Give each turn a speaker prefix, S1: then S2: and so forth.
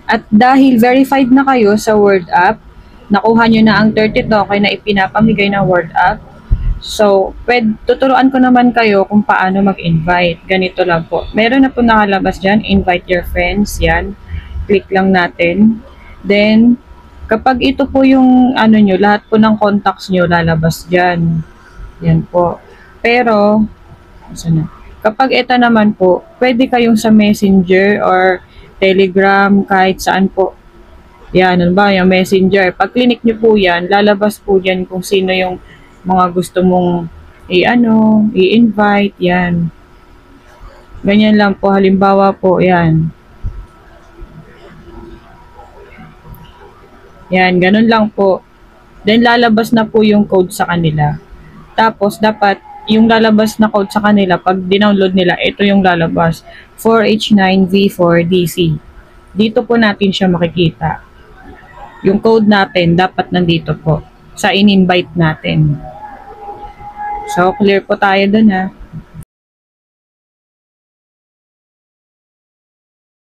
S1: At dahil verified na kayo sa Word App, nakuha nyo na ang 30 token na ipinapamigay ng Word App. So, tuturuan ko naman kayo kung paano mag-invite. Ganito lang po. Meron na po nakalabas dyan, invite your friends. Yan. Click lang natin. Then, kapag ito po yung ano nyo, lahat po ng contacts nyo lalabas dyan. Yan po. Pero, na? Kapag ito naman po, pwede kayong sa Messenger or Telegram, kahit saan po. Yan, ano ba, yung Messenger. Pag clinic nyo po yan, lalabas po dyan kung sino yung mga gusto mong i-invite, yan. Ganyan lang po, halimbawa po, yan. Yan, ganun lang po. Then, lalabas na po yung code sa kanila. Tapos, dapat, yung lalabas na code sa kanila, pag dinownload nila, ito yung lalabas. 4H9V4DC. Dito po natin siya makikita. Yung code natin, dapat nandito po. Sa in-invite natin. So, clear po tayo dun ha.